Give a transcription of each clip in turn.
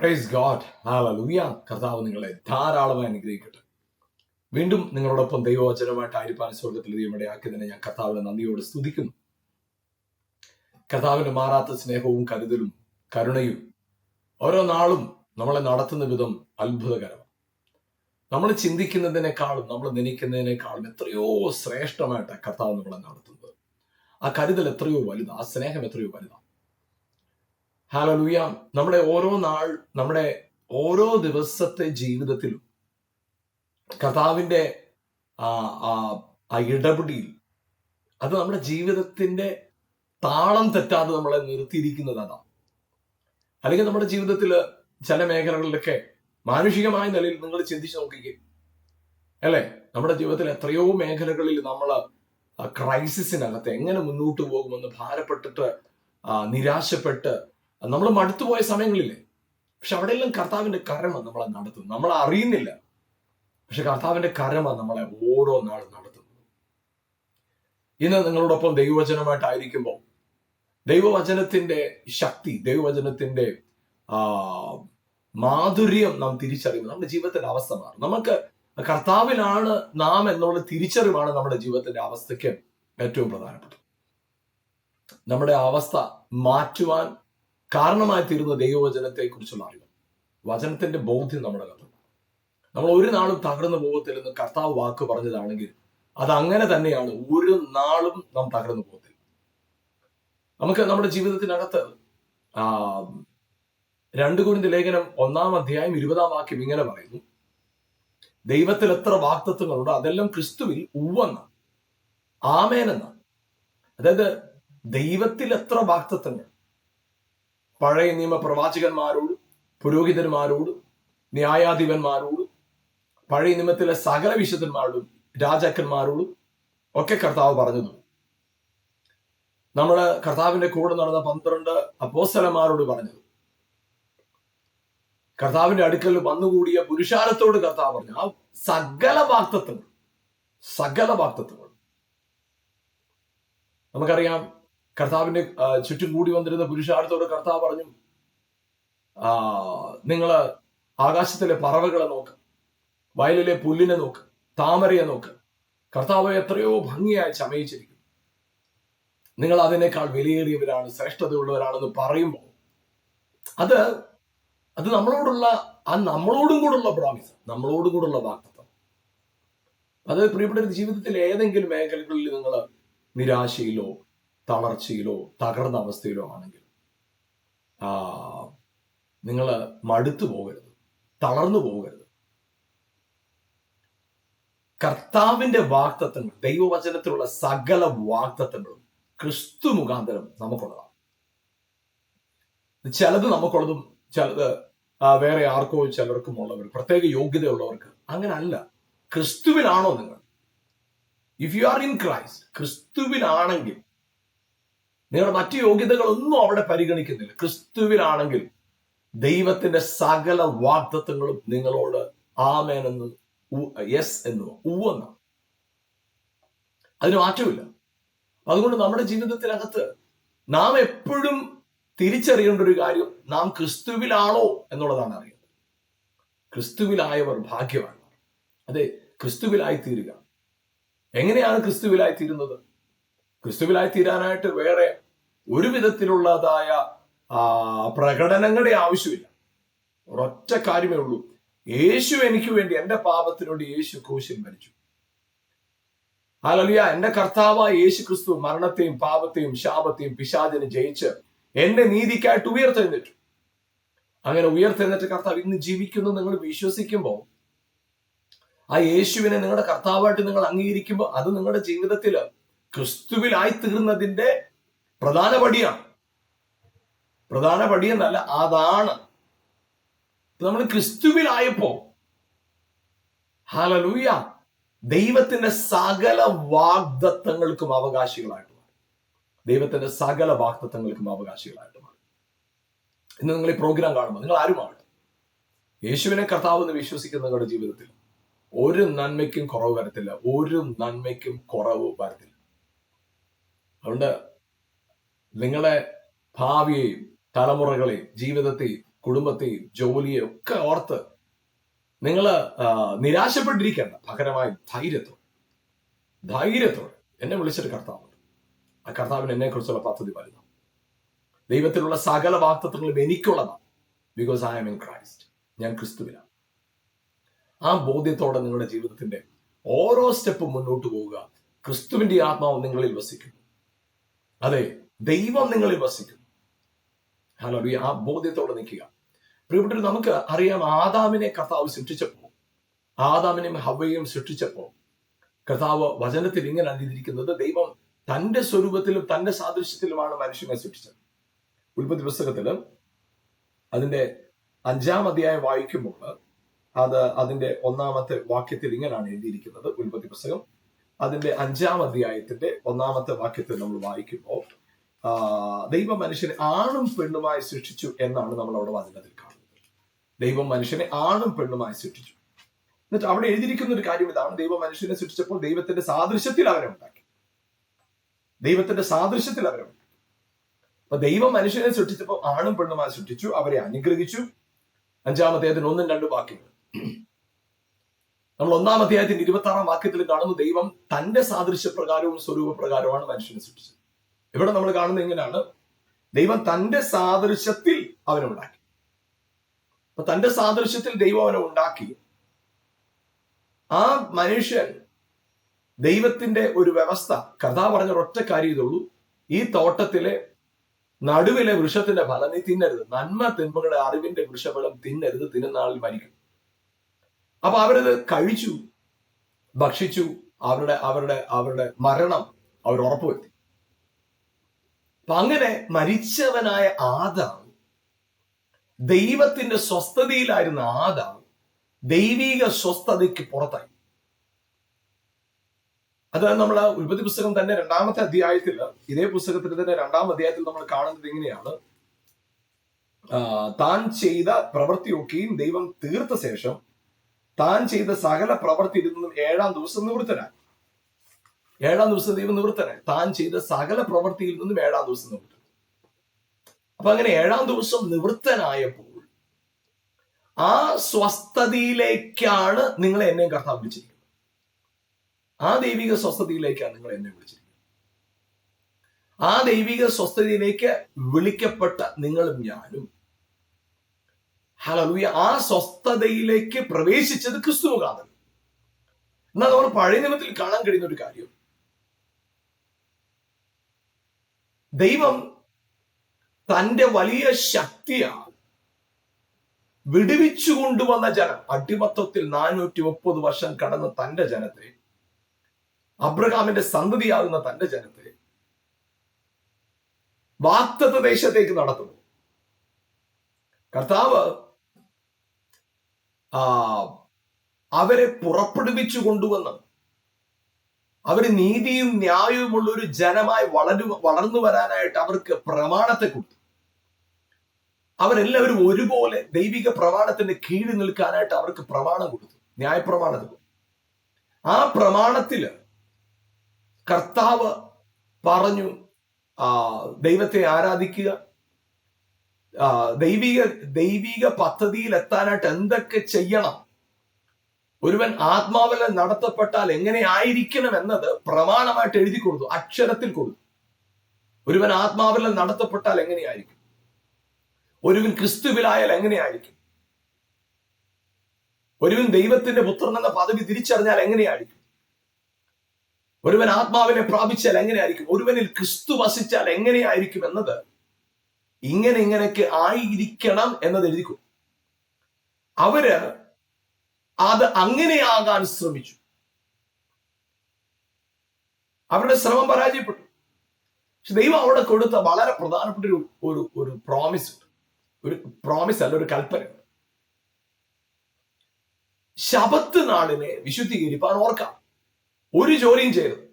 Praise God, hallelujah. കർത്താവ് നിങ്ങളെ ധാരാളമായി അനുഗ്രഹിക്കട്ടെ. വീണ്ടും നിങ്ങളോടൊപ്പം ദൈവവചനമായിട്ടായിരിക്കാൻ സ്വർഗത്തിൽ ദൈവമിടയാക്കിയതിനെ ഞാൻ കർത്താവിനെ നന്ദിയോട് സ്തുതിക്കുന്നു. കർത്താവിന്റെ മാറാത്ത സ്നേഹവും കരുതലും കരുണയും ഓരോ നാളും നമ്മളെ നടത്തുന്ന വിധം അത്ഭുതകരമാണ്. നമ്മൾ ചിന്തിക്കുന്നതിനേക്കാളും നമ്മൾ നനയ്ക്കുന്നതിനേക്കാളും എത്രയോ ശ്രേഷ്ഠമായിട്ടാണ് കർത്താവ് നമ്മളെ നടത്തുന്നത്. ആ കരുതൽ എത്രയോ വലുതാണ്, ആ സ്നേഹം എത്രയോ വലുതാണ്. ഹല്ലേലൂയ. നമ്മുടെ ഓരോ ദിവസത്തെ ജീവിതത്തിലും കർത്താവിന്റെ ആ ഇടപെടിയിൽ അത് നമ്മുടെ ജീവിതത്തിന്റെ താളം തെറ്റാതെ നമ്മളെ നിർത്തിയിരിക്കുന്നത് അതാണ്. അല്ലെങ്കിൽ നമ്മുടെ ജീവിതത്തിൽ ചില മേഖലകളിലൊക്കെ മാനുഷികമായ നിലയിൽ നിങ്ങൾ ചിന്തിച്ചു നോക്കിക്കേ, അല്ലെ? നമ്മുടെ ജീവിതത്തിൽ എത്രയോ മേഖലകളിൽ നമ്മൾ ക്രൈസിസിനകത്ത് എങ്ങനെ മുന്നോട്ട് പോകുമെന്ന് ഭാരപ്പെട്ടിട്ട് നിരാശപ്പെട്ട് നമ്മൾ മടുത്തുപോയ സമയങ്ങളില്ലേ? പക്ഷെ അവിടെയെല്ലാം കർത്താവിന്റെ കരമ നമ്മളെ നടത്തുന്നു. നമ്മൾ അറിയുന്നില്ല, പക്ഷെ കർത്താവിന്റെ കരമ നമ്മളെ ഓരോ നാളും നടത്തുന്നു. ഇന്ന് നിങ്ങളോടൊപ്പം ദൈവവചനമായിട്ടായിരിക്കുമ്പോൾ ദൈവവചനത്തിന്റെ ശക്തി, ദൈവവചനത്തിന്റെ മാധുര്യം നാം തിരിച്ചറിയുമ്പോൾ നമ്മുടെ ജീവിതത്തിന്റെ അവസ്ഥ മാറും. നമുക്ക് കർത്താവിലാണ് നാം എന്നുള്ള തിരിച്ചറിവാണ് നമ്മുടെ ജീവിതത്തിന്റെ അവസ്ഥയ്ക്ക് ഏറ്റവും പ്രധാനപ്പെട്ടത്. നമ്മുടെ അവസ്ഥ മാറ്റുവാൻ കാരണമായി തീരുന്ന ദൈവവചനത്തെ കുറിച്ചുള്ള അറിവ്, വചനത്തിന്റെ ബോധ്യം നമ്മുടെ കഥ. നമ്മൾ ഒരു നാളും തകർന്നു പോകത്തില്ലെന്ന് കർത്താവ് വാക്ക് പറഞ്ഞതാണെങ്കിൽ അത് അങ്ങനെ തന്നെയാണ്. ഒരു നാളും നാം തകർന്നു പോകത്തില്ല. നമുക്ക് നമ്മുടെ ജീവിതത്തിനകത്ത് 2 കൊരിന്ത്യർ ലേഖനം 1-ാം അധ്യായം 20-ാം വാക്യം ഇങ്ങനെ പറയുന്നു: ദൈവത്തിൽ എത്ര വാഗ്ദത്തങ്ങളുണ്ടോ അതെല്ലാം ക്രിസ്തുവിൽ ഉവ്വെന്നാണ്, ആമേനെന്നാണ്. അതായത് ദൈവത്തിൽ എത്ര വാഗ്ദത്തങ്ങൾ, പഴയ നിയമ പ്രവാചകന്മാരോട്, പുരോഹിതന്മാരോട്, ന്യായാധിപന്മാരോട്, പഴയ നിയമത്തിലെ സകല വിശുദ്ധന്മാരോടും രാജാക്കന്മാരോടും ഒക്കെ കർത്താവ് പറഞ്ഞത്. നമ്മള് കർത്താവിന്റെ കൂടെ നടന്ന 12 അപ്പോസ്തലന്മാരോട് പറഞ്ഞത്, കർത്താവിന്റെ അടുക്കൽ വന്നുകൂടിയ പുരുഷാരത്തോട് കർത്താവ് പറഞ്ഞു. ആ സകല വാഗ്ദത്തങ്ങൾ നമുക്കറിയാം. കർത്താവിന്റെ ചുറ്റും കൂടി വന്നിരുന്ന പുരുഷാരത്തോട് കർത്താവ് പറഞ്ഞു, നിങ്ങള് ആകാശത്തിലെ പറവകളെ നോക്ക്, വയലിലെ പുല്ലിനെ നോക്ക്, താമരയെ നോക്ക്. കർത്താവ് എത്രയോ ഭംഗിയായി ചമയിച്ചിരിക്കുന്നു. നിങ്ങൾ അതിനേക്കാൾ വിലയേറിയവരാണ്, ശ്രേഷ്ഠതയുള്ളവരാണെന്ന് പറയുമ്പോൾ അത് നമ്മളോടും കൂടെയുള്ള പ്രോമിസ്, നമ്മളോടും കൂടെയുള്ള വാഗ്ദത്തം. അത് പ്രിയപ്പെട്ട ജീവിതത്തിൽ ഏതെങ്കിലും മേഖലകളിൽ നിങ്ങൾ നിരാശയിലോ തളർച്ചയിലോ തകർന്ന അവസ്ഥയിലോ ആണെങ്കിൽ നിങ്ങൾ മടുത്തു പോകരുത്, തളർന്നു പോകരുത്. കർത്താവിന്റെ വാഗ്ദത്തങ്ങൾ, ദൈവവചനത്തിലുള്ള സകല വാഗ്ദത്തങ്ങളും ക്രിസ്തു മുഖാന്തരം നമുക്കുള്ളതാണ്. ചിലത് നമുക്കുള്ളതും ചിലത് വേറെ ആർക്കോ ചിലർക്കും ഉള്ളവർ, പ്രത്യേക യോഗ്യതയുള്ളവർക്ക്. അങ്ങനെ അല്ല. ക്രിസ്തുവിലാണോ നിങ്ങൾ, if you are in Christ, ക്രിസ്തുവിലാണെങ്കിൽ നിങ്ങളുടെ മറ്റു യോഗ്യതകളൊന്നും അവിടെ പരിഗണിക്കുന്നില്ല. ക്രിസ്തുവിലാണെങ്കിൽ ദൈവത്തിന്റെ സകല വാഗ്ദത്തങ്ങളും നിങ്ങളോട് ആമേൻ എന്ന്, യെസ് എന്ന്, ഉവ്വെന്ന്, അതിന് മാറ്റമില്ല. അതുകൊണ്ട് നമ്മുടെ ജീവിതത്തിനകത്ത് നാം എപ്പോഴും തിരിച്ചറിയേണ്ട ഒരു കാര്യം, നാം ക്രിസ്തുവിലാണോ എന്നുള്ളതാണ് അറിയുന്നത്. ക്രിസ്തുവിലായവർ ഭാഗ്യവാന്മാർ. അതെ, ക്രിസ്തുവിലായി തീരുക. എങ്ങനെയാണ് ക്രിസ്തുവിലായി തീരുന്നത്? ക്രിസ്തുവിലായി തീരാനായിട്ട് വേറെ ഒരു വിധത്തിലുള്ളതായ പ്രകടനങ്ങളുടെ ആവശ്യമില്ല. ഒരൊറ്റ കാര്യമേ ഉള്ളൂ: യേശു എനിക്ക് വേണ്ടി, എന്റെ പാപത്തിനു വേണ്ടി യേശു ക്രൂശിൽ മരിച്ചു. ഹല്ലേലൂയ. എന്റെ കർത്താവായ യേശു ക്രിസ്തു മരണത്തെയും പാപത്തെയും ശാപത്തെയും പിശാചിനെ ജയിച്ച് എന്റെ നീതിക്കായിട്ട് ഉയർത്തെഴുന്നേറ്റു. അങ്ങനെ ഉയർത്തെഴുന്നേറ്റ കർത്താവ് ഇന്ന് ജീവിക്കുന്നു. നിങ്ങൾ വിശ്വസിക്കുമ്പോൾ, ആ യേശുവിനെ നിങ്ങളുടെ കർത്താവായിട്ട് നിങ്ങൾ അംഗീകരിക്കുമ്പോൾ, അത് നിങ്ങളുടെ ജീവിതത്തിൽ ക്രിസ്തുവിലായി തീർന്നതിന്റെ പ്രധാന പടിയാണ്. പ്രധാന പടിയെന്നല്ല, അതാണ്. നമ്മൾ ക്രിസ്തുവിലായപ്പോ ഹല്ലേലൂയ, ദൈവത്തിന്റെ സകല വാഗ്ദത്തങ്ങൾക്കും അവകാശികളായിട്ട് മാറി. ദൈവത്തിന്റെ സകല വാഗ്ദത്തങ്ങൾക്കും അവകാശികളായിട്ട് മാറി. ഇന്ന് നിങ്ങൾ ഈ പ്രോഗ്രാം കാണുമ്പോൾ നിങ്ങൾ ആരുമാവട്ടെ, യേശുവിനെ കർത്താവ് എന്ന് വിശ്വസിക്കുന്ന നിങ്ങളുടെ ജീവിതത്തിൽ ഒരു നന്മയ്ക്കും കുറവ് വരത്തില്ല, ഒരു നന്മയ്ക്കും കുറവ് വരത്തില്ല. അതുകൊണ്ട് നിങ്ങളെ ഭാവിയെയും തലമുറകളെയും ജീവിതത്തെയും കുടുംബത്തെയും ജോലിയെയും ഒക്കെ ഓർത്ത് നിങ്ങൾ നിരാശപ്പെട്ടിരിക്കേണ്ട. പകരമായി ധൈര്യത്തോടെ എന്നെ വിളിച്ചൊരു കർത്താവുണ്ട്. ആ കർത്താവിന് എന്നെ കുറിച്ചുള്ള പദ്ധതി വലുതാണ്. ദൈവത്തിലുള്ള സകല വാഗ്ദത്തങ്ങളും എനിക്കുള്ളതാണ്. Because I am in Christ. ഞാൻ ക്രിസ്തുവിലാണ്. ആ ബോധ്യത്തോടെ നിങ്ങളുടെ ജീവിതത്തിന്റെ ഓരോ സ്റ്റെപ്പും മുന്നോട്ട് പോവുക. ക്രിസ്തുവിന്റെ ആത്മാവ് നിങ്ങളിൽ വസിക്കുന്നു. അതെ, ദൈവം നിങ്ങളിൽ വസിക്കുന്നു. ഹല്ലേലൂയ. ആ ബോധ്യത്തോടെ നിൽക്കുക. പ്രിയപ്പെട്ടവർ, നമുക്ക് അറിയാം, ആദാമിനെ കർത്താവ് സൃഷ്ടിച്ചപ്പോൾ, ആദാമിനെയും ഹവ്വയെയും സൃഷ്ടിച്ചപ്പോൾ കർത്താവ് വചനത്തിൽ ഇങ്ങനെ അറിഞ്ഞിരിക്കുന്നത്, ദൈവം തന്റെ സ്വരൂപത്തിലും തന്റെ സാദൃശ്യത്തിലുമാണ് മനുഷ്യനെ സൃഷ്ടിച്ചത്. ഉൽപ്പത്തി പുസ്തകത്തില് അതിന്റെ 5-ാം അധ്യായം വായിക്കുമ്പോൾ അതിന്റെ 1-ാമത്തെ വാക്യത്തിൽ ഇങ്ങനെയാണ് എഴുതിയിരിക്കുന്നത്. ഉൽപ്പത്തി പുസ്തകം അതിന്റെ 5-ാം അധ്യായത്തിന്റെ 1-ാമത്തെ വാക്യത്തിൽ നമ്മൾ വായിക്കുമ്പോൾ ദൈവം മനുഷ്യനെ ആണും പെണ്ണുമായി സൃഷ്ടിച്ചു എന്നാണ് നമ്മൾ അവിടെ വചനത്തിൽ കാണുന്നത്. ദൈവം മനുഷ്യനെ ആണും പെണ്ണുമായി സൃഷ്ടിച്ചു. എന്നിട്ട് അവിടെ എഴുതിയിരിക്കുന്ന ഒരു കാര്യം ഇതാണ്: ദൈവം മനുഷ്യനെ സൃഷ്ടിച്ചപ്പോൾ ദൈവത്തിന്റെ സാദൃശ്യത്തിൽ അവരെ ഉണ്ടാക്കി. ദൈവത്തിന്റെ സാദൃശ്യത്തിൽ അവരെ ഉണ്ടാക്കി. അപ്പൊ ദൈവം മനുഷ്യനെ സൃഷ്ടിച്ചപ്പോൾ ആണും പെണ്ണുമായി സൃഷ്ടിച്ചു, അവരെ അനുഗ്രഹിച്ചു. 5-ാം അധ്യായത്തിന് 1-2 വാക്യങ്ങൾ. നമ്മൾ 1-ാം അധ്യായത്തിന്റെ 26-ാം വാക്യത്തിൽ കാണുന്നു, ദൈവം തന്റെ സാദൃശ്യപ്രകാരവും സ്വരൂപപ്രകാരവുമാണ് മനുഷ്യനെ സൃഷ്ടിച്ചത്. ഇവിടെ നമ്മൾ കാണുന്നത് എങ്ങനെയാണ്? ദൈവം തന്റെ സാദൃശ്യത്തിൽ അവനെ ഉണ്ടാക്കി. അപ്പൊ തന്റെ സാദൃശ്യത്തിൽ ദൈവം അവനെ ഉണ്ടാക്കി. ആ മനുഷ്യൻ ദൈവത്തിന്റെ ഒരു വ്യവസ്ഥ, കർത്താവ് പറഞ്ഞ ഒറ്റ കാര്യം ഇതുള്ളൂ: ഈ തോട്ടത്തിലെ നടുവിലെ വൃക്ഷത്തിന്റെ ഫലം നീ തിന്നരുത്, നന്മ തിന്മകളുടെ അറിവിന്റെ വൃക്ഷഫലം തിന്നരുത്, തിന്നുന്നാളിൽ മരിക്കും. അപ്പൊ അവരത് കഴിച്ചു, ഭക്ഷിച്ചു. അവരുടെ അവരുടെ അവരുടെ മരണം അവർ ഉറപ്പുവരുത്തി. അപ്പൊ അങ്ങനെ മരിച്ചവനായ ആദാം, ദൈവത്തിന്റെ സ്വസ്ഥതയിലായിരുന്ന ആദാം ദൈവിക സ്വസ്ഥതയ്ക്ക് പുറത്തായി. അത് നമ്മൾ ഉൽപ്പത്തി പുസ്തകം തന്നെ 2-ാമത്തെ അധ്യായത്തിൽ, ഇതേ പുസ്തകത്തിൽ തന്നെ 2-ാം അധ്യായത്തിൽ നമ്മൾ കാണുന്നത് എങ്ങനെയാണ്? താൻ ചെയ്ത പ്രവൃത്തിയൊക്കെയും ദൈവം തീർത്ത ശേഷം താൻ ചെയ്ത സകല പ്രവൃത്തിയിൽ നിന്നും 7-ാം ദിവസം നിവൃത്തനായി. 7-ാം ദിവസം ദൈവം നിവൃത്തനായി. താൻ ചെയ്ത സകല പ്രവൃത്തിയിൽ നിന്നും 7-ാം ദിവസം നിവൃത്തനായി. അപ്പൊ അങ്ങനെ 7-ാം ദിവസം നിവൃത്തനായപ്പോൾ ആ സ്വസ്ഥതയിലേക്കാണ് നിങ്ങളെ എന്നെയും കർത്താവ് വിളിച്ചിരിക്കുന്നത്. ആ ദൈവിക സ്വസ്ഥതയിലേക്കാണ് നിങ്ങൾ എന്നെ വിളിച്ചിരിക്കുന്നത്. ആ ദൈവിക സ്വസ്ഥതയിലേക്ക് വിളിക്കപ്പെട്ട നിങ്ങളും ഞാനും, ഹല്ലേലൂയ, ആ സ്വസ്ഥതയിലേക്ക് പ്രവേശിച്ചത് ക്രിസ്തു മുഖാന്തരം. എന്നാൽ നമ്മൾ പഴയ നിയമത്തിൽ കാണാൻ കഴിയുന്ന ഒരു കാര്യം, ദൈവം തന്റെ വലിയ ശക്തിയാൽ വിടുവിച്ചു കൊണ്ടുവന്ന ജനം, അടിമത്തത്തിൽ 430 വർഷം കടന്ന തന്റെ ജനത്തെ, അബ്രഹാമിന്റെ സന്തതിയാകുന്ന തന്റെ ജനത്തെ വാഗ്ദത്ത ദേശത്തേക്ക് നടത്തുന്നു. കർത്താവ് അവരെ പുറപ്പെടുവിച്ചു കൊണ്ടുവന്ന് അവര് നീതിയും ന്യായവുമുള്ള ഒരു ജനമായി വളർന്നു വരാനായിട്ട് അവർക്ക് പ്രമാണത്തെ കൊടുത്തു. അവരെല്ലാവരും ഒരുപോലെ ദൈവിക പ്രമാണത്തിന്റെ കീഴിൽ നിൽക്കാനായിട്ട് അവർക്ക് പ്രമാണം കൊടുത്തു, ന്യായപ്രമാണത്തിൽ. ആ പ്രമാണത്തില് കർത്താവ് പറഞ്ഞു, ദൈവത്തെ ആരാധിക്കുക, ദൈവിക പദ്ധതിയിൽ എത്താനായിട്ട് എന്തൊക്കെ ചെയ്യണം, ഒരുവൻ ആത്മാവിൽ നടത്തപ്പെട്ടാൽ എങ്ങനെ ആയിരിക്കണം എന്നത് പ്രമാണമായിട്ട് എഴുതി കൊടുത്തു, അക്ഷരത്തിൽ കൊടുത്തു. ഒരുവൻ ആത്മാവിൽ നടത്തപ്പെട്ടാൽ എങ്ങനെയായിരിക്കും, ഒരുവൻ ക്രിസ്തുവിലായാൽ എങ്ങനെയായിരിക്കും, ഒരുവൻ ദൈവത്തിന്റെ പുത്രൻ എന്ന പദവി തിരിച്ചറിഞ്ഞാൽ എങ്ങനെയായിരിക്കും, ഒരുവൻ ആത്മാവിനെ പ്രാപിച്ചാൽ എങ്ങനെയായിരിക്കും, ഒരുവനിൽ ക്രിസ്തു വസിച്ചാൽ എങ്ങനെയായിരിക്കും എന്നത് ഇങ്ങനെയൊക്കെ ആയിരിക്കണം എന്നത് എഴുതിക്കും. അവര് അത് അങ്ങനെയാകാൻ ശ്രമിച്ചു. അവരുടെ ശ്രമം പരാജയപ്പെട്ടു. പക്ഷെ ദൈവം അവിടെ കൊടുത്ത വളരെ പ്രധാനപ്പെട്ട ഒരു പ്രോമിസ് ഉണ്ട്. ഒരു പ്രോമിസ് അല്ല, ഒരു കൽപ്പന. ശബത്ത് നാളിനെ വിശുദ്ധീകരിപ്പാൻ ഓർക്കാം. ഒരു ജോലിയും ചെയ്യരുത്.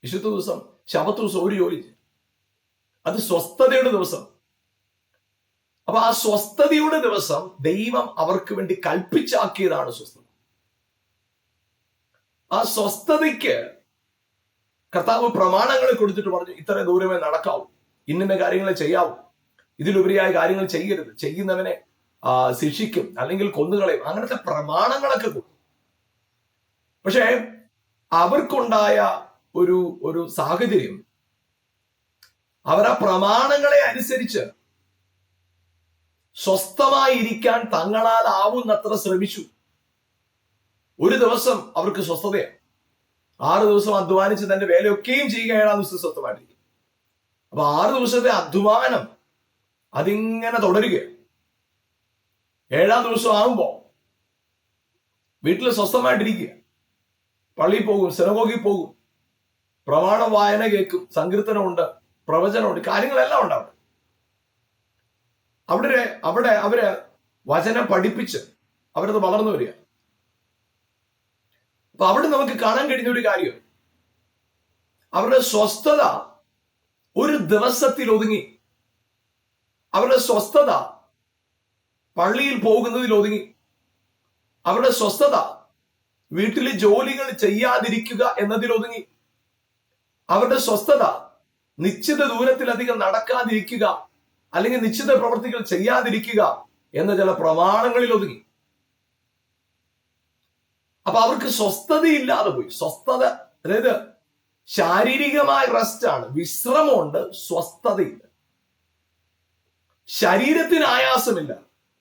വിശുദ്ധ ദിവസം, ശബത്ത് ദിവസം ഒരു ജോലി ചെയ്യും. അത് സ്വസ്ഥതയുടെ ദിവസം. അപ്പൊ ആ സ്വസ്ഥതയുടെ ദിവസം ദൈവം അവർക്ക് വേണ്ടി കൽപ്പിച്ചാക്കിയതാണ് സ്വസ്ഥത. ആ സ്വസ്ഥതയ്ക്ക് കർത്താവ് പ്രമാണങ്ങളെ കൊടുത്തിട്ട് പറഞ്ഞു, ഇത്ര ദൂരമേ നടക്കാവൂ, ഇന്ന കാര്യങ്ങളെ ചെയ്യാവൂ, ഇതിലുപരിയായ കാര്യങ്ങൾ ചെയ്യരുത്, ചെയ്യുന്നവനെ ശിക്ഷിക്കും, അല്ലെങ്കിൽ കൊന്നുകളയും, അങ്ങനത്തെ പ്രമാണങ്ങളൊക്കെ കൊടുക്കും. പക്ഷെ അവർക്കുണ്ടായ ഒരു സാഹചര്യം, അവർ ആ പ്രമാണങ്ങളെ അനുസരിച്ച് സ്വസ്ഥമായിരിക്കാൻ തങ്ങളാൽ ആവുന്നത്ര ശ്രമിച്ചു. ഒരു ദിവസം അവർക്ക് സ്വസ്ഥതയാണ്. 6 ദിവസം അധ്വാനിച്ച് തന്റെ വേലയൊക്കെയും ചെയ്യുക, 7-ാം ദിവസം സ്വസ്ഥമായിട്ടിരിക്കും. അപ്പൊ 6 ദിവസത്തെ അധ്വാനം അതിങ്ങനെ തുടരുകയാണ്. 7-ാം ദിവസം ആകുമ്പോ വീട്ടിൽ സ്വസ്ഥമായിട്ടിരിക്കുക. പള്ളിയിൽ പോകും, സിനഗോഗിൽ പോകും, പ്രമാണ വായന കേൾക്കും, സങ്കീർത്തനമുണ്ട്, പ്രവചനമുണ്ട്, കാര്യങ്ങളെല്ലാം ഉണ്ട് അവിടെ അവര് വചനം പഠിപ്പിച്ച് അവരത് വളർന്നു വരിക. അപ്പൊ അവിടെ നമുക്ക് കാണാൻ കഴിഞ്ഞ ഒരു കാര്യം, അവരുടെ സ്വസ്ഥത ഒരു ദിവസത്തിൽ ഒതുങ്ങി. അവരുടെ സ്വസ്ഥത പള്ളിയിൽ പോകുന്നതിൽ ഒതുങ്ങി. അവരുടെ സ്വസ്ഥത വീട്ടിലെ ജോലികൾ ചെയ്യാതിരിക്കുക എന്നതിൽ ഒതുങ്ങി. അവരുടെ സ്വസ്ഥത നിശ്ചിത ദൂരത്തിലധികം നടക്കാതിരിക്കുക, അല്ലെങ്കിൽ നിശ്ചിത പ്രവൃത്തികൾ ചെയ്യാതിരിക്കുക എന്ന ചില പ്രമാണങ്ങളിൽ ഒതുങ്ങി. അപ്പൊ അവർക്ക് സ്വസ്ഥതയില്ലാതെ പോയി. സ്വസ്ഥത, അതായത് ശാരീരികമായ റെസ്റ്റ് ആണ്, വിശ്രമമുണ്ട്, സ്വസ്ഥതയില്ല. ശരീരത്തിന് ആയാസമില്ല,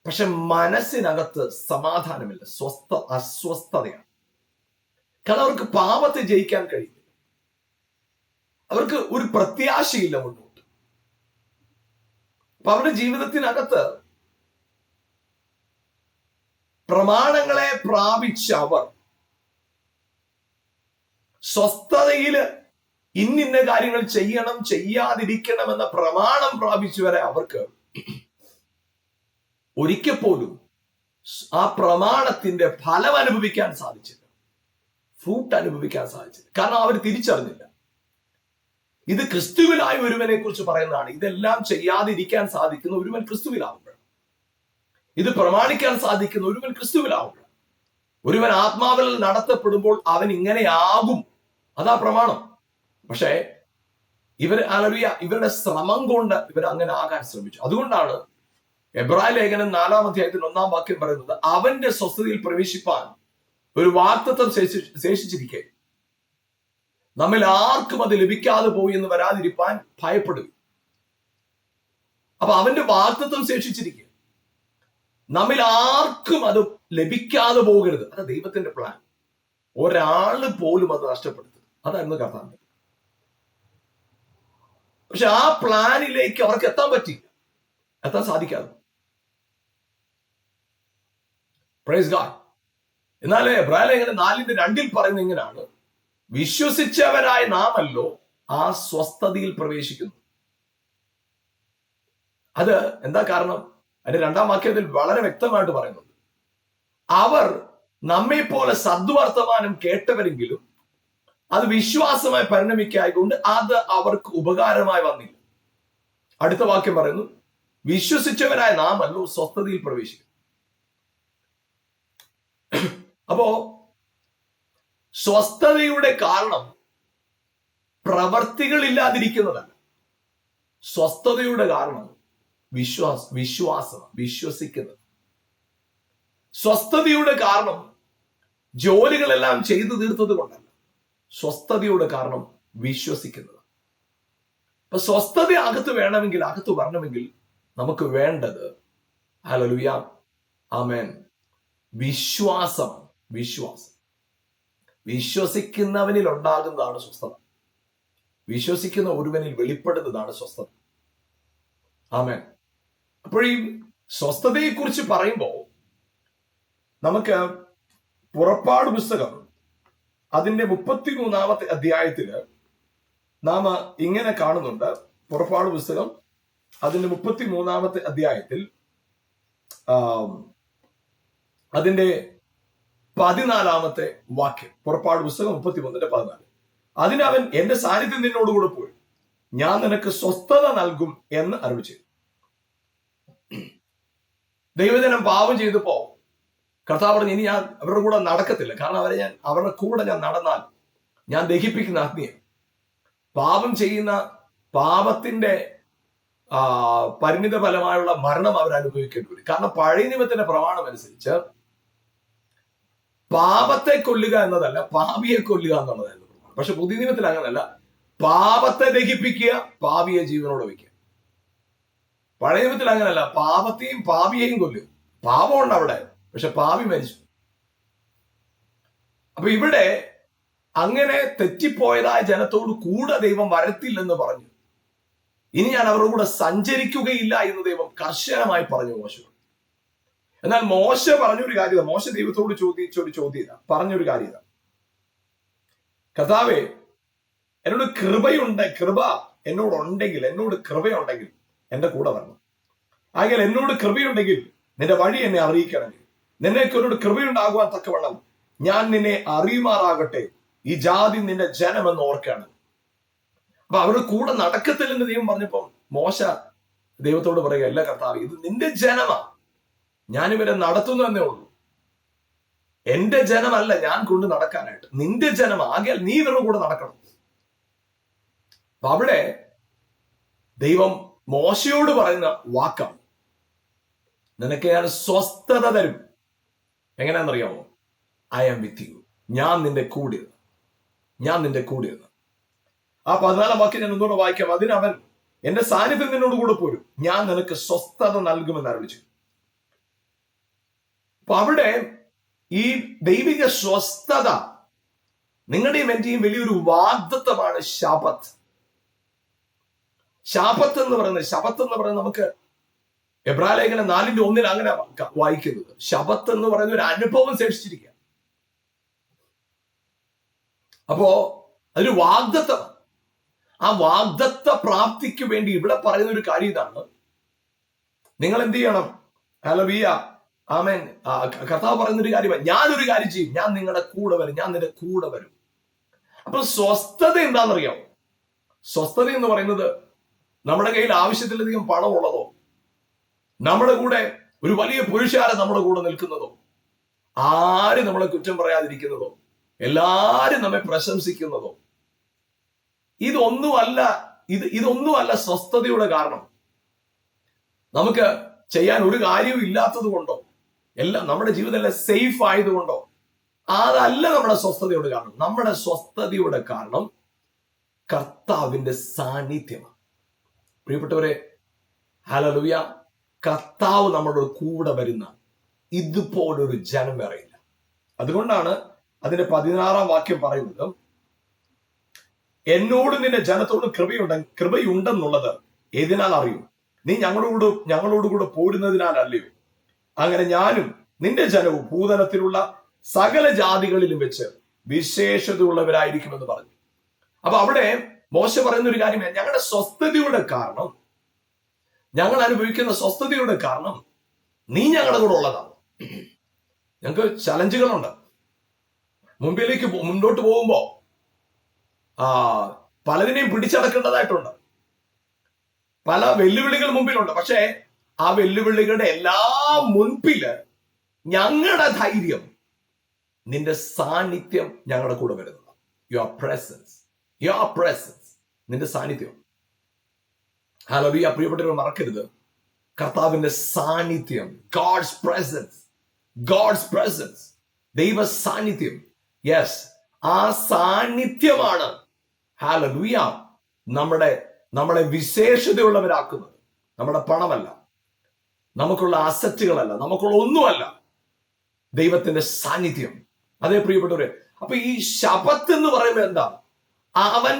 പക്ഷെ മനസ്സിനകത്ത് സമാധാനമില്ല, അസ്വസ്ഥതയാണ്. കാരണം അവർക്ക് പാപത്തെ ജയിക്കാൻ കഴിയില്ല. അവർക്ക് ഒരു പ്രത്യാശയില്ല മുന്നോട്ട്. അപ്പൊ അവരുടെ ജീവിതത്തിനകത്ത് പ്രമാണങ്ങളെ പ്രാപിച്ച അവർ സ്വസ്ഥതയില് ഇന്നിന്ന കാര്യങ്ങൾ ചെയ്യണം, ചെയ്യാതിരിക്കണം എന്ന പ്രമാണം പ്രാപിച്ചവരെ അവർക്ക് ഒരിക്കൽ പോലും ആ പ്രമാണത്തിന്റെ ഫലം അനുഭവിക്കാൻ സാധിച്ചില്ല, ഫ്രൂട്ട് അനുഭവിക്കാൻ സാധിച്ചില്ല. കാരണം അവർ തിരിച്ചറിഞ്ഞില്ല. ഇത് ക്രിസ്തുവിലായ ഒരുവനെ കുറിച്ച് പറയുന്നതാണ്. ഇതെല്ലാം ചെയ്യാതിരിക്കാൻ സാധിക്കുന്ന ഒരുവൻ ക്രിസ്തുവിലാവുമ്പോൾ, ഇത് പ്രമാണിക്കാൻ സാധിക്കുന്ന ഒരുവൻ ക്രിസ്തുവിലാവുമ്പോൾ, ഒരുവൻ ആത്മാവിൽ നടത്തപ്പെടുമ്പോൾ അവൻ ഇങ്ങനെയാകും. അതാ പ്രമാണം. പക്ഷേ ഇവരുടെ ശ്രമം കൊണ്ട് ഇവർ അങ്ങനെ ആകാൻ ശ്രമിച്ചു. അതുകൊണ്ടാണ് എബ്രായ ലേഖനം 4-ാം അധ്യായത്തിൽ 1-ാം വാക്യം പറയുന്നത്, അവന്റെ സ്വസ്ഥതയിൽ പ്രവേശിപ്പാൻ ഒരു വാഗ്ദത്തം ശേഷിച്ചിരിക്കെ നമ്മിൽ ആർക്കും അത് ലഭിക്കാതെ പോയി എന്ന് വരാതിരിപ്പാൻ ഭയപ്പെടുക. അപ്പൊ അവന്റെ വാഗ്ദത്തം ശേഷിച്ചിരിക്കുക, നമ്മിൽ ആർക്കും അത് ലഭിക്കാതെ പോകരുത്. അത് ദൈവത്തിന്റെ പ്ലാൻ. ഒരാള് പോലും അത് നഷ്ടപ്പെടുത്തരുത്. അതായിരുന്നു കർത്താവ്. പക്ഷെ ആ പ്ലാനിലേക്ക് അവർക്ക് എത്താൻ പറ്റില്ല, എത്താൻ സാധിക്കാതെ. Praise God. എന്നാൽ എബ്രായ ലേഖനം 4:2 പറയുന്നത് ഇങ്ങനെയാണ്, വിശ്വസിച്ചവരായ നാമല്ലോ ആ സ്വസ്ഥതയിൽ പ്രവേശിക്കുന്നു. അത് എന്താ കാരണം? അതിന്റെ 2-ാം വാക്യത്തിൽ വളരെ വ്യക്തമായിട്ട് പറയുന്നുണ്ട്, അവർ നമ്മെ പോലെ സദ്വർത്തമാനം കേട്ടവരെങ്കിലും അത് വിശ്വാസമായി പരിണമിക്കായതുകൊണ്ട് അത് അവർക്ക് ഉപകാരമായി വന്നില്ല. അടുത്ത വാക്യം പറയുന്നു, വിശ്വസിച്ചവരായ നാമല്ലോ സ്വസ്ഥതയിൽ പ്രവേശിക്കും. അപ്പോ സ്വസ്ഥതയുടെ കാരണം പ്രവർത്തികളില്ലാതിരിക്കുന്നതല്ല. സ്വസ്ഥതയുടെ കാരണം വിശ്വാസം, വിശ്വസിക്കുന്നത്. സ്വസ്ഥതയുടെ കാരണം ജോലികളെല്ലാം ചെയ്തു തീർത്തത് കൊണ്ടല്ല, സ്വസ്ഥതയുടെ കാരണം വിശ്വസിക്കുന്നത്. അപ്പൊ സ്വസ്ഥത അകത്ത് വേണമെങ്കിൽ, അകത്ത് വരണമെങ്കിൽ നമുക്ക് വേണ്ടത്, ഹല്ലേലൂയ, ആമേൻ, വിശ്വാസമാണ്. വിശ്വസിക്കുന്നവനിൽ ഉണ്ടാകുന്നതാണ് സ്വസ്ഥത. വിശ്വസിക്കുന്ന ഒരുവനിൽ വെളിപ്പെടുന്നതാണ് സ്വസ്ഥത. ആമേൻ. അപ്പോൾ ഈ സ്വസ്ഥതയെ കുറിച്ച് പറയുമ്പോൾ നമുക്ക് പുറപ്പാട് പുസ്തകം അതിന്റെ 33-ാമത്തെ അധ്യായത്തില് നാം ഇങ്ങനെ കാണുന്നുണ്ട്. പുറപ്പാട് പുസ്തകം അതിന്റെ 33-ാമത്തെ അധ്യായത്തിൽ അതിന്റെ 14-ാമത്തെ വാക്യം, പുറപ്പാട് പുസ്തകം 33:14, അതിനവൻ എന്റെ സാന്നിധ്യം നിന്നോടുകൂടെ പോയി ഞാൻ നിനക്ക് സ്വസ്ഥത നൽകും എന്ന് അരുളി ചെയ്തു. ദൈവജനം പാപം ചെയ്തപ്പോ കർത്താവ് പറഞ്ഞു, ഇനി ഞാൻ അവരുടെ കൂടെ നടക്കത്തില്ല. കാരണം അവരുടെ കൂടെ ഞാൻ നടന്നാൽ ഞാൻ ദഹിപ്പിക്കുന്ന അഗ്നിയെ, പാപം ചെയ്യുന്ന പാപത്തിന്റെ പരിണിത ഫലമായുള്ള മരണം അവർ അനുഭവിക്കേണ്ടി വരും. കാരണം പഴയ നിയമത്തിന്റെ പ്രമാണം അനുസരിച്ച് പാപത്തെ കൊല്ലുക എന്നതല്ല, പാപിയെ കൊല്ലുക എന്നുള്ളതായിരുന്നു പ്രമാണം. പക്ഷെ പുതിയ നിയമത്തിൽ അങ്ങനല്ല. പാപത്തെ ദഹിപ്പിക്കുക, പാപിയെ ജീവനോടെ വയ്ക്കുക. പഴയ നിയമത്തിൽ അങ്ങനല്ല. പാപത്തെയും പാപിയെയും കൊല്ലുക. പാപമുണ്ട് അവിടെ, പക്ഷെ പാപി മരിച്ചു. അപ്പൊ ഇവിടെ അങ്ങനെ തെറ്റിപ്പോയതായ ജനത്തോട് കൂടെ ദൈവം വരത്തില്ലെന്ന് പറഞ്ഞു. ഇനി ഞാൻ അവരുടെ കൂടെ സഞ്ചരിക്കുകയില്ല എന്ന് ദൈവം കർശനമായി പറഞ്ഞു മോശയോട്. എന്നാൽ മോശ പറഞ്ഞൊരു കാര്യം, മോശ ദൈവത്തോട് ചോദിച്ചൊരു ചോദ്യം പറഞ്ഞൊരു കാര്യം, കർത്താവേ, എന്നോട് കൃപ എന്നോടുണ്ടെങ്കിൽ, എന്നോട് കൃപയുണ്ടെങ്കിൽ എന്റെ കൂടെ വരണം. ആകയാൽ എന്നോട് കൃപയുണ്ടെങ്കിൽ നിന്റെ വഴി എന്നെ അറിയിക്കണമെങ്കിൽ, നിനക്ക് എന്നോട് കൃപയുണ്ടാകുവാൻ തക്കവണ്ണം ഞാൻ നിന്നെ അറിയുമാറാകട്ടെ. ഈ ജാതി നിന്റെ ജനമെന്ന് ഓർക്കണം. അപ്പൊ അവരുടെ കൂടെ നടക്കത്തില്ലെന്ന് ദൈവം പറഞ്ഞപ്പോ മോശ ദൈവത്തോട് പറയുക, അല്ല കർത്താവ്, ഇത് നിന്റെ ജനമാ, ഞാനിവരെ നടത്തുന്നു എന്നേ ഉള്ളൂ. എന്റെ ജനമല്ല ഞാൻ കൊണ്ട് നടക്കാനായിട്ട്, നിന്റെ ജനമാ. ആകയാൽ നീ ഇവരുടെ കൂടെ നടക്കണം. അപ്പൊ അവിടെ ദൈവം മോശയോട് പറയുന്ന വാക്കാണ്, നിനക്ക് ഞാൻ സ്വസ്ഥത തരും. എങ്ങനെയാണെന്നറിയാമോ? I am with you. ഞാൻ നിന്റെ കൂടെ, ഞാൻ നിന്റെ കൂടെ. ആ 14 വാക്യം ഞാൻ ഒന്നുകൂടെ വായിക്കാം. അതിനവൻ, എന്റെ സാന്നിധ്യം നിന്നോട് കൂടെ പോരും, ഞാൻ നിനക്ക് സ്വസ്ഥത നൽകുമെന്ന് അറിയിച്ചു. അപ്പൊ അവിടെ ഈ ദൈവിക സ്വസ്ഥത നിങ്ങളുടെയും എന്റെയും വലിയൊരു വാഗ്ദത്തമാണ് ശബത്ത്. ശബത്ത് എന്ന് പറയുന്നത് നമുക്ക് എബ്രായ ലേഖനം 4:1 അങ്ങനെ വായിക്കുന്നത്. ശബത്ത് എന്ന് പറയുന്ന ഒരു അനുഭവം ശേഷിച്ചിരിക്കുക. അപ്പോ അതൊരു വാഗ്ദത്തമാണ്. ആ വാഗ്ദത്ത പ്രാപ്തിക്ക് വേണ്ടി ഇവിടെ പറയുന്ന ഒരു കാര്യം ഇതാണ്, നിങ്ങൾ എന്ത് ചെയ്യണം? ഹല്ലേലൂയ, ആമേൻ. കർത്താവ് പറയുന്ന ഒരു കാര്യമാണ്, ഞാനൊരു കാര്യം ചെയ്യും, ഞാൻ നിങ്ങളുടെ കൂടെ വരും, ഞാൻ നിന്റെ കൂടെ വരും. അപ്പൊ സ്വസ്ഥത എന്താണെന്നറിയാമോ? സ്വസ്ഥത എന്ന് പറയുന്നത് നമ്മുടെ കയ്യിൽ ആവശ്യത്തിലധികം പണമുള്ളതോ, നമ്മുടെ കൂടെ ഒരു വലിയ പുരുഷാരം നമ്മുടെ കൂടെ നിൽക്കുന്നതോ, ആരും നമ്മളെ കുറ്റം പറയാതിരിക്കുന്നതോ, എല്ലാരും നമ്മെ പ്രശംസിക്കുന്നതോ, ഇതൊന്നുമല്ല സ്വസ്ഥതയുടെ കാരണം. നമുക്ക് ചെയ്യാൻ ഒരു കാര്യവും ഇല്ലാത്തത് കൊണ്ടോ, എല്ലാം നമ്മുടെ ജീവിതം എല്ലാം സേഫ് ആയതുകൊണ്ടോ, അതല്ല നമ്മുടെ സ്വസ്ഥതയുടെ കാരണം. നമ്മുടെ സ്വസ്ഥതയുടെ കാരണം കർത്താവിന്റെ സാന്നിധ്യമാണ്. പ്രിയപ്പെട്ടവരെ, ഹല്ലേലൂയ, കർത്താവ് നമ്മുടെ കൂടെ വരുന്ന ഇതുപോലൊരു ജനം വേറെയില്ല. അതുകൊണ്ടാണ് അതിന്റെ 16 വാക്യം പറയുന്നത്, എന്നോട് നിന്റെ ജനത്തോട് കൃപയുണ്ടെന്നുള്ളത് ഏതിനാൽ അറിയും? നീ ഞങ്ങളോടുകൂടെ പോരുന്നതിനാലല്ലയോ? അങ്ങനെ ഞാനും നിന്റെ ജനവും ഭൂതലത്തിലുള്ള സകല ജാതികളിലും വെച്ച് വിശേഷതയുള്ളവരായിരിക്കുമെന്ന് പറഞ്ഞു. അപ്പൊ അവിടെ മോശ പറയുന്ന ഒരു കാര്യം, ഞങ്ങളുടെ സ്വസ്ഥതയുടെ കാരണം, ഞങ്ങൾ അനുഭവിക്കുന്ന സ്വസ്ഥതയുടെ കാരണം നീ ഞങ്ങളുടെ കൂടെ ഉള്ളതാണ്. ഞങ്ങൾക്ക് ചലഞ്ചുകളുണ്ട്. മുന്നോട്ട് പോകുമ്പോ പലതിനെയും പിടിച്ചടക്കേണ്ടതായിട്ടുണ്ട്. പല വെല്ലുവിളികൾ മുമ്പിലുണ്ട്. പക്ഷേ ആ വെല്ലുവിളികളുടെ എല്ലാം മുൻപില് ഞങ്ങളുടെ ധൈര്യം നിന്റെ സാന്നിധ്യം ഞങ്ങളുടെ കൂടെ വരുന്നത്. യുവർ പ്രസൻസ്, നിന്റെ സാന്നിധ്യം. ഹല്ലേലൂയ. പ്രിയപ്പെട്ടവർ, മറക്കരുത്, കർത്താവിന്റെ സാന്നിധ്യം, ഗോഡ്സ് പ്രസൻസ്, ദൈവ സാന്നിധ്യം. യെസ്, ആ സാന്നിധ്യമാണ് ഹല്ലേലൂയ നമ്മളെ വിശേഷതയുള്ളവരാക്കുന്നത്. നമ്മുടെ പണമല്ല, നമുക്കുള്ള അസറ്റുകളല്ല, നമുക്കുള്ള ഒന്നുമല്ല, ദൈവത്തിന്റെ സാന്നിധ്യം. അതേ പ്രിയപ്പെട്ടവരെ, അപ്പൊ ഈ ശബത്ത് എന്ന് പറയുമ്പോൾ എന്താ? അവൻ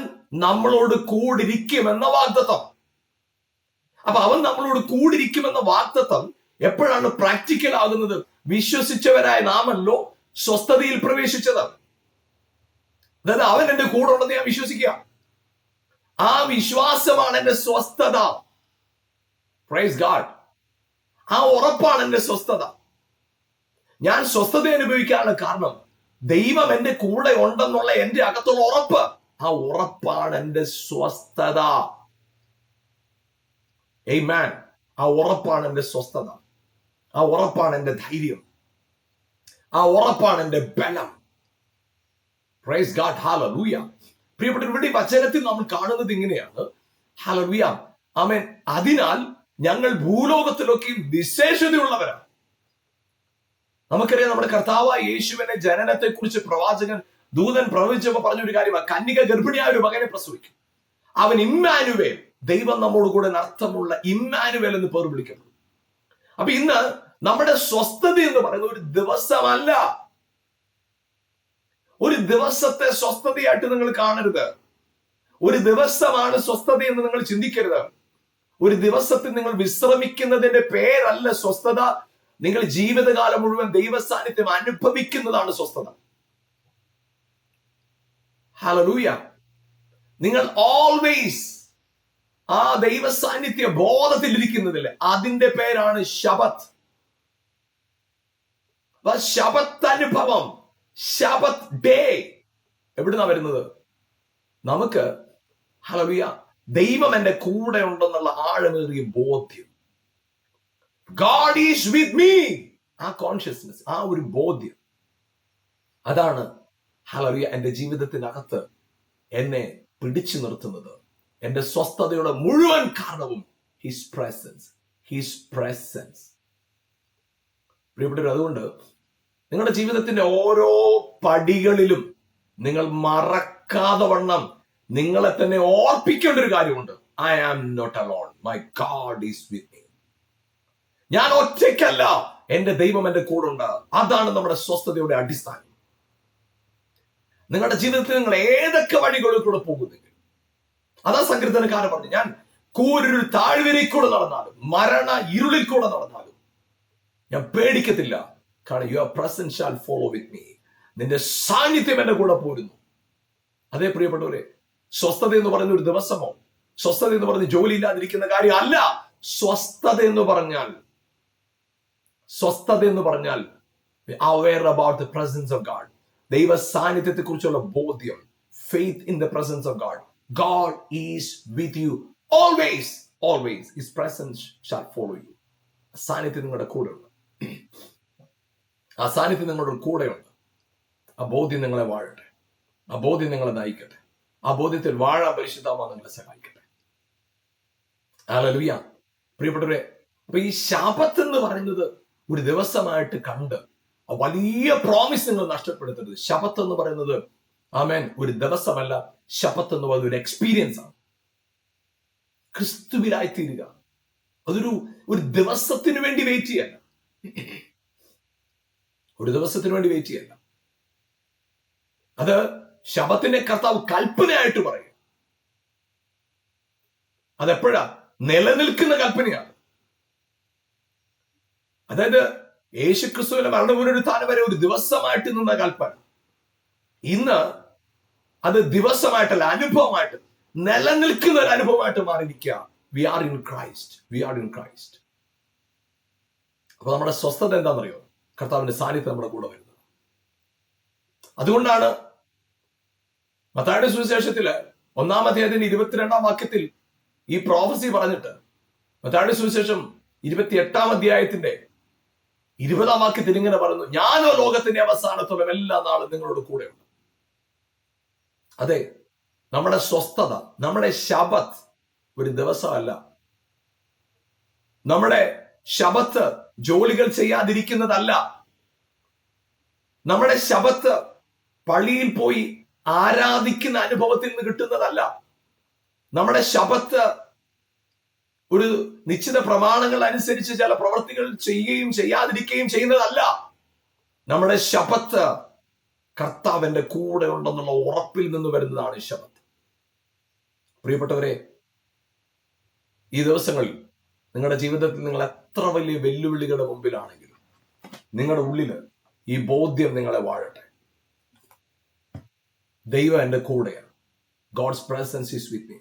നമ്മളോട് കൂടിരിക്കുമെന്ന വാഗ്ദത്തം. അപ്പൊ അവൻ നമ്മളോട് കൂടിരിക്കുമെന്ന വാഗ്ദത്തം എപ്പോഴാണ് പ്രാക്ടിക്കൽ ആകുന്നത്? വിശ്വസിച്ചവരായ നാമല്ലോ സ്വസ്ഥതയിൽ പ്രവേശിച്ചത്. അതായത് അവൻ എന്റെ കൂടെ ഉണ്ടെന്ന് ഞാൻ വിശ്വസിക്കുക. ആ വിശ്വാസമാണ് എന്റെ സ്വസ്ഥത. Praise God. ആ ഉറപ്പാണ് എന്റെ സ്വസ്ഥത. ഞാൻ സ്വസ്ഥത അനുഭവിക്കാനുള്ള കാരണം ദൈവം എന്റെ കൂടെ ഉണ്ടെന്നുള്ള എന്റെ അകത്തുള്ള ഉറപ്പ്. ആ ഉറപ്പാണ് എന്റെ സ്വസ്ഥത. ആമേൻ. ആ ഉറപ്പാണ് എന്റെ സ്വസ്ഥത. ആ ഉറപ്പാണ് എന്റെ ധൈര്യം. ആ ഉറപ്പാണ് എന്റെ ബലം. Praise God. ഹല്ലേലൂയ. പ്രിയപ്പെട്ട, ഇവിടെ വചനത്തിൽ നമ്മൾ കാണുന്നത് ഇങ്ങനെയാണ്. ഹല്ലേലൂയ. ആമേൻ. അതിനാൽ ഞങ്ങൾ ഭൂലോകത്തിലൊക്കെ വിശേഷതയുള്ളവരാണ്. നമുക്കറിയാം, നമ്മുടെ കർത്താവായ യേശുവിന്റെ ജനനത്തെ കുറിച്ച് പ്രവാചകൻ ദൂതൻ പ്രവചിച്ചപ്പോ പറഞ്ഞൊരു കാര്യമാണ്, കന്യക ഗർഭിണിയായ ഒരു മകനെ പ്രസവിക്കും, അവൻ ഇമ്മാനുവേൽ, ദൈവം നമ്മോട് കൂടെ അർത്ഥമുള്ള ഇമ്മാനുവേൽ എന്ന് പേർ വിളിക്കപ്പെടും. അപ്പൊ ഇന്ന് നമ്മുടെ സ്വസ്ഥത എന്ന് പറയുന്നത് ഒരു ദിവസമല്ല. ഒരു ദിവസത്തെ സ്വസ്ഥതയായിട്ട് നിങ്ങൾ കാണരുത്. ഒരു ദിവസമാണ് സ്വസ്ഥത എന്ന് നിങ്ങൾ ചിന്തിക്കരുത്. ഒരു ദിവസത്തിൽ നിങ്ങൾ വിശ്രമിക്കുന്നതിന്റെ പേരല്ല സ്വസ്ഥത. നിങ്ങൾ ജീവിതകാലം മുഴുവൻ ദൈവ സാന്നിധ്യം അനുഭവിക്കുന്നതാണ് സ്വസ്ഥത. ഹല്ലേലൂയ. നിങ്ങൾ ഓൾവേസ് ആ ദൈവ സാന്നിധ്യ ബോധത്തിൽ ഇരിക്കുന്നതില്ലേ, അതിന്റെ പേരാണ് ശബത്ത്. ശബത്ത് അനുഭവം, ശബത്ത് ഡേ എവിടുന്നാ വരുന്നത്? നമുക്ക് ഹല്ലേലൂയ ദൈവം എന്റെ കൂടെ ഉണ്ടെന്നുള്ള ആഴമേറിയ ബോധ്യം. God is with me. ആ കോൺഷ്യസ്നസ്, ആ ഒരു ബോധ്യം, അതാണ് ഹല്ലേലൂയ എന്റെ ജീവിതത്തിനകത്ത് എന്നെ പിടിച്ചു നിർത്തുന്നത്. എന്റെ സ്വസ്ഥതയുടെ മുഴുവൻ കാരണവും ഹിസ് പ്രസൻസ്, ഹിസ് പ്രസൻസ്. പ്രിയപ്പെട്ടവർ, അതുകൊണ്ട് നിങ്ങളുടെ ജീവിതത്തിന്റെ ഓരോ പടികളിലും നിങ്ങൾ മറക്കാതെ വണ്ണം നിങ്ങളെ തന്നെ ഓർപ്പിക്കേണ്ട ഒരു കാര്യമുണ്ട്. I am not alone, my God is with me. ഞാൻ ഒറ്റയ്ക്കല്ല, എന്റെ ദൈവം എന്റെ കൂടെ ഉണ്ട്. അതാണ് നമ്മുടെ സ്വസ്ഥതയുടെ അടിസ്ഥാനം. നിങ്ങളുടെ ജീവിതത്തിൽ നിങ്ങൾ ഏതൊക്കെ വഴികളിൽ കൂടെ പോകുന്നെങ്കിൽ, അതാ സങ്കീർത്തനക്കാരൻ പറഞ്ഞു, ഞാൻ കൂരിരുൾ താഴ്വരയിൽ കൂടെ നടന്നാലും മരണ ഇരുളിൽ കൂടെ നടന്നാലും ഞാൻ പേടിക്കത്തില്ല, കാരണം your presence shall follow with me. നിന്റെ സാന്നിധ്യം എന്റെ കൂടെ പോരുന്നു. അതേ പ്രിയപ്പെട്ടവരെ, സ്വസ്ഥത എന്ന് പറയുന്ന ഒരു ദിവസമോ, സ്വസ്ഥത എന്ന് പറഞ്ഞ് ജോലി ഇല്ലാതിരിക്കുന്ന കാര്യം അല്ല. സ്വസ്ഥത എന്ന് പറഞ്ഞാൽ aware about the presence of God, ദൈവ സാന്നിധ്യത്തെ കുറിച്ചുള്ള ബോധ്യം, faith in the presence of God. God is with you always, always. His presence shall follow you. സാന്നിധ്യം നിങ്ങളുടെ കൂടെ ഉണ്ട്. ആ സാന്നിധ്യം നിങ്ങളുടെ കൂടെയുണ്ട്. ആ ബോധ്യം നിങ്ങളെ വാഴട്ടെ, ആ ബോധ്യം നിങ്ങളെ നയിക്കട്ടെ, ആ ബോധ്യത്തിൽ വാഴാൻ പരിശുദ്ധാത്മാവ് നിങ്ങളെ സഹായിക്കട്ടെ. ഹല്ലേലൂയ. പ്രിയപ്പെട്ടവരെ, അപ്പൊ ഈ ശബത്ത് എന്ന് പറയുന്നത് ഒരു ദിവസമായിട്ട് കണ്ട് ആ വലിയ പ്രോമിസ് നിങ്ങൾ നഷ്ടപ്പെടുത്തരുത്. ശബത്ത് എന്ന് പറയുന്നത് ആമേൻ ഒരു ദിവസമല്ല. ശബത്ത് എന്ന് പറയുന്നത് ഒരു എക്സ്പീരിയൻസ് ആണ്. ക്രിസ്തുവിലായി തീരുക. ഒരു ദിവസത്തിന് വേണ്ടി വെയിറ്റ് ചെയ്യല്ല, ഒരു ദിവസത്തിന് വേണ്ടി വെയിറ്റ് ചെയ്യല്ല. അത് ശബത്തിനെ കർത്താവ് കൽപ്പനയായിട്ട് പറയും. അതെപ്പോഴാ? നിലനിൽക്കുന്ന കൽപ്പനയാണ്. അതായത് യേശുക്രിസ്തുവിന്റെ മരണപുനരുത്ഥാനം വരെ ഒരു ദിവസമായിട്ട് നിന്ന കൽപ്പന ഇന്ന് അത് ദിവസമായിട്ടല്ല, അനുഭവമായിട്ട്, നിലനിൽക്കുന്ന ഒരു അനുഭവമായിട്ട് മാറിയിരിക്കുക. We are in Christ, we are in Christ. അപ്പൊ നമ്മുടെ സ്വസ്ഥത എന്താണെന്നറിയോ? കർത്താവിന്റെ സാന്നിധ്യം നമ്മുടെ കൂടെ വരുന്നത്. അതുകൊണ്ടാണ് മത്തായിയുടെ സുവിശേഷത്തില് 1-ാം അധ്യായത്തിന്റെ 22-ാം വാക്യത്തിൽ ഈ പ്രോഫസി പറഞ്ഞിട്ട്, മത്തായിയുടെ സുവിശേഷം 28-ാം അധ്യായത്തിന്റെ 20-ാം വാക്യത്തിൽ ഇങ്ങനെ പറയുന്നു, ഞാനോ ലോകത്തിന്റെ അവസാനത്തോളം എല്ലാ നാളും നിങ്ങളോട് കൂടെയുണ്ട്. അതെ, നമ്മുടെ സ്വസ്ഥത, നമ്മുടെ ശബത്ത് ഒരു ദിവസമല്ല. നമ്മുടെ ശബത്ത് ജോലികൾ ചെയ്യാതിരിക്കുന്നതല്ല. നമ്മുടെ ശബത്ത് പള്ളിയിൽ പോയി ആരാധിക്കുന്ന അനുഭവത്തിൽ നിന്ന് കിട്ടുന്നതല്ല. നമ്മുടെ ശബത്ത് ഒരു നിശ്ചിത പ്രമാണങ്ങൾ അനുസരിച്ച് ചില പ്രവൃത്തികൾ ചെയ്യുകയും ചെയ്യാതിരിക്കുകയും ചെയ്യുന്നതല്ല. നമ്മുടെ ശബത്ത് കർത്താവിന്റെ കൂടെ ഉണ്ടെന്നുള്ള ഉറപ്പിൽ നിന്ന് വരുന്നതാണ് ശബത്ത്. പ്രിയപ്പെട്ടവരെ, ഈ ദിവസങ്ങളിൽ നിങ്ങളുടെ ജീവിതത്തിൽ നിങ്ങൾ എത്ര വലിയ വെല്ലുവിളികളുടെ മുമ്പിലാണെങ്കിലും നിങ്ങളുടെ ഉള്ളില് ഈ ബോധ്യം നിങ്ങളെ വാഴട്ടെ. ദൈവം എന്റെ കൂടെയാണ്. God's presence is with me.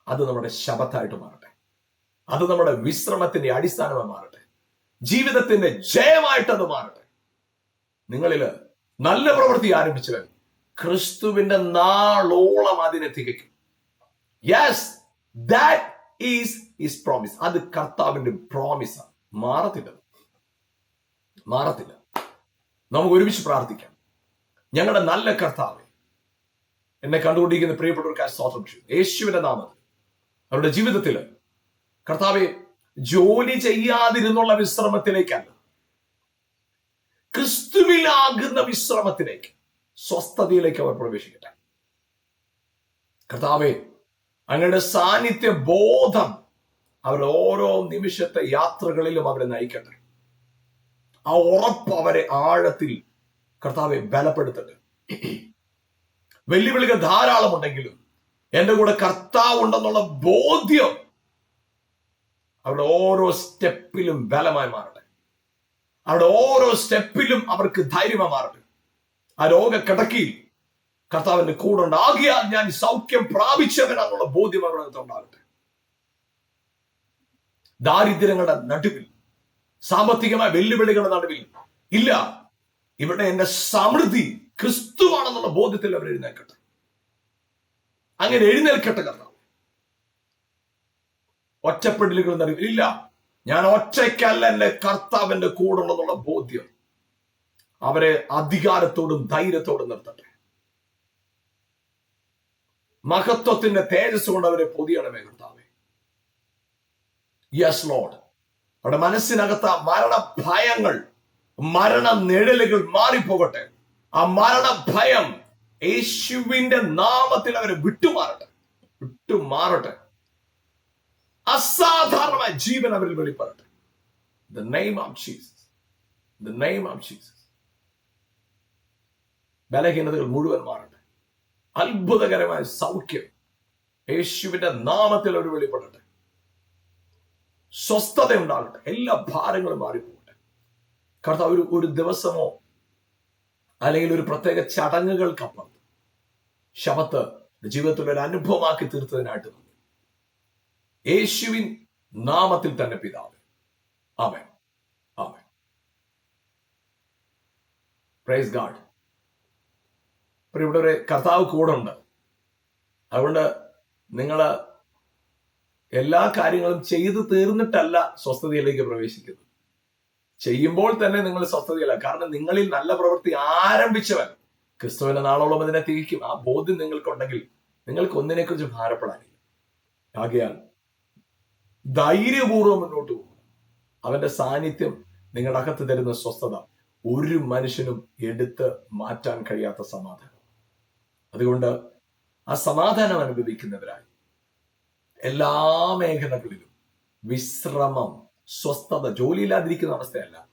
അത് നമ്മുടെ ശബത്തായിട്ട് മാറട്ടെ. അത് നമ്മുടെ വിശ്രമത്തിന്റെ അടിസ്ഥാനമായി മാറട്ടെ. ജീവിതത്തിന്റെ ജയമായിട്ട് അത് മാറട്ടെ. നിങ്ങളില് നല്ല പ്രവൃത്തി ആരംഭിച്ചവൻ ക്രിസ്തുവിന്റെ നാളോളം അതിനെ തികയ്ക്കും. Yes, that is his promise. അത് കർത്താവിന്റെ പ്രോമിസാണ്. മാറത്തില്ല. നമുക്ക് ഒരുമിച്ച് പ്രാർത്ഥിക്കാം. ഞങ്ങളുടെ നല്ല കർത്താവേ, എന്നെ കണ്ടുകൊണ്ടിരിക്കുന്ന പ്രിയപ്പെട്ടവർക്കായി സ്തോത്രം ചെയ്യുന്നു. യേശുവിന്റെ നാമത്തിൽ അവരുടെ ജീവിതത്തിൽ കർത്താവെ, ജോലി ചെയ്യാതിരുന്നുള്ള വിശ്രമത്തിലേക്കല്ല, ക്രിസ്തുവിലാകുന്ന വിശ്രമത്തിലേക്ക്, സ്വസ്ഥതയിലേക്ക് അവർ പ്രവേശിക്കട്ടെ. കർത്താവെ, അങ്ങയുടെ സാന്നിധ്യ ബോധം അവരുടെ ഓരോ നിമിഷത്തെ യാത്രകളിലും അവരെ നയിക്കട്ടെ. ആ ഉറപ്പ് അവരെ ആഴത്തിൽ കർത്താവെ ബലപ്പെടുത്തട്ടെ. വെല്ലുവിളികൾ ധാരാളം ഉണ്ടെങ്കിലും എന്റെ കൂടെ കർത്താവ് ഉണ്ടെന്നുള്ള ബോധ്യം അവരുടെ ഓരോ സ്റ്റെപ്പിലും ബലമായി മാറട്ടെ. അവരുടെ ഓരോ സ്റ്റെപ്പിലും അവർക്ക് ധൈര്യമായി മാറട്ടെ. ആ രോഗക്കിടക്കിയിൽ കർത്താവിന്റെ കൂടെ ഉണ്ടാകിയാൽ ഞാൻ സൗഖ്യം പ്രാപിച്ചവനാന്നുള്ള ബോധ്യം അവരുടെ ഉണ്ടാകട്ടെ. ദാരിദ്ര്യങ്ങളുടെ നടുവിൽ, സാമ്പത്തികമായ വെല്ലുവിളികളുടെ നടുവിൽ, ഇല്ല, ഇവിടെ എന്റെ സമൃദ്ധി ക്രിസ്തുവാണെന്നുള്ള ബോധ്യത്തിൽ അവർ എഴുന്നേൽക്കട്ടെ. അങ്ങനെ എഴുന്നേൽക്കട്ടെ കർത്താവ്. ഒറ്റപ്പെടലുകളുടെ നടുവിൽ, ഇല്ല, ഞാൻ ഒറ്റയ്ക്കല്ല, എന്റെ കർത്താവിന്റെ കൂടെ ഉണ്ടെന്നുള്ള ബോധ്യം അവരെ അധികാരത്തോടും ധൈര്യത്തോടും നിർത്തട്ടെ. മഹത്വത്തിന്റെ തേജസ് കൊണ്ട് അവരെ പൊതിയണമേ കർത്താവേ. Yes Lord. അവിടെ മനസ്സിനകത്ത് മരണ ഭയങ്ങൾ, മരണ നിഴലുകൾ മാറിപ്പോകട്ടെ. ആ മരണ ഭയം യേശുവിന്റെ നാമത്തിൽ അവരെ വിട്ടുമാറട്ടെ. അസാധാരണമായ ജീവൻ അവരിൽ വെളിപ്പെടട്ടെ. The name of Jesus. The name of Jesus. ബലഹീനതകൾ മുഴുവൻ മാറട്ടെ. അത്ഭുതകരമായ സൗഖ്യം യേശുവിന്റെ നാമത്തിൽ അവർ വെളിപ്പെടട്ടെ. സ്വസ്ഥത ഉണ്ടാകട്ടെ. എല്ലാ ഭാരങ്ങളും മാറിപ്പോകട്ടെ. കർത്താവ് ഒരു ദിവസമോ അല്ലെങ്കിൽ ഒരു പ്രത്യേക ചടങ്ങുകൾക്കപ്പുറം ശബത്ത് ജീവിതത്തിൽ ഒരു അനുഭവമാക്കി തീർത്തതിനായിട്ട് നന്ദി. യേശുവിൻ നാമത്തിൽ തന്നെ പിതാവേ, ആമേൻ, ആമേൻ. Praise God. ഇവിടെ ഒരു കർത്താവ് കൂടെ ഉണ്ട്. അതുകൊണ്ട് നിങ്ങൾ എല്ലാ കാര്യങ്ങളും ചെയ്തു തീർന്നിട്ടല്ല സ്വസ്ഥതയിലേക്ക് പ്രവേശിക്കുന്നത്. ചെയ്യുമ്പോൾ തന്നെ നിങ്ങൾ സ്വസ്ഥതയില്ല. കാരണം നിങ്ങളിൽ നല്ല പ്രവൃത്തി ആരംഭിച്ചവൻ ക്രിസ്തുവിന്റെ നാളോളം അതിനെ തികയ്ക്കും. ആ ബോധ്യം നിങ്ങൾക്കുണ്ടെങ്കിൽ നിങ്ങൾക്ക് ഒന്നിനെ കുറിച്ച് ഭാരപ്പെടാനില്ല. ആകയാൽ ധൈര്യപൂർവ്വം മുന്നോട്ട് പോകും. അവന്റെ സാന്നിധ്യം നിങ്ങളുടെ അകത്ത് തരുന്ന സ്വസ്ഥത ഒരു മനുഷ്യനും എടുത്ത് മാറ്റാൻ കഴിയാത്ത സമാധാനം. അതുകൊണ്ട് ആ സമാധാനം അനുഭവിക്കുന്നവരായി എല്ലാ മേഖലകളിലും വിശ്രമം, സ്വസ്ഥത, ജോലിയില്ലാതിരിക്കുന്ന അവസ്ഥയല്ല,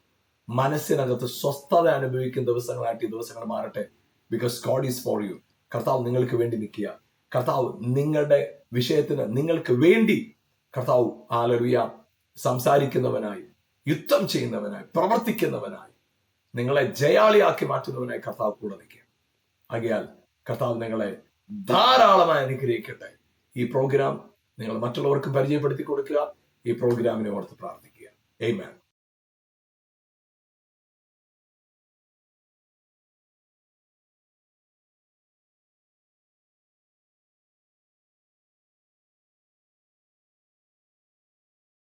മനസ്സിനകത്ത് സ്വസ്ഥത അനുഭവിക്കുന്ന ദിവസങ്ങളായിട്ട് ഈ ദിവസങ്ങൾ മാറട്ടെ. Because God is for you. കർത്താവ് നിങ്ങൾക്ക് വേണ്ടി നിൽക്കുക. കർത്താവ് നിങ്ങളുടെ വിഷയത്തിന് നിങ്ങൾക്ക് വേണ്ടി കർത്താവ് ഹല്ലേലൂയ സംസാരിക്കുന്നവനായി, യുദ്ധം ചെയ്യുന്നവനായി, പ്രവർത്തിക്കുന്നവനായി, നിങ്ങളെ ജയാളിയാക്കി മാറ്റുന്നവനായി കർത്താവ് കൂടെ നിൽക്കുക. ആകയാൽ കർത്താവ് നിങ്ങളെ ധാരാളമായി അനുഗ്രഹിക്കട്ടെ. ഈ പ്രോഗ്രാം നിങ്ങൾ മറ്റുള്ളവർക്ക് പരിചയപ്പെടുത്തി കൊടുക്കുക. ഈ പ്രോഗ്രാമിനെ ഓർത്ത് പ്രാർത്ഥിക്കുക. ആമേൻ.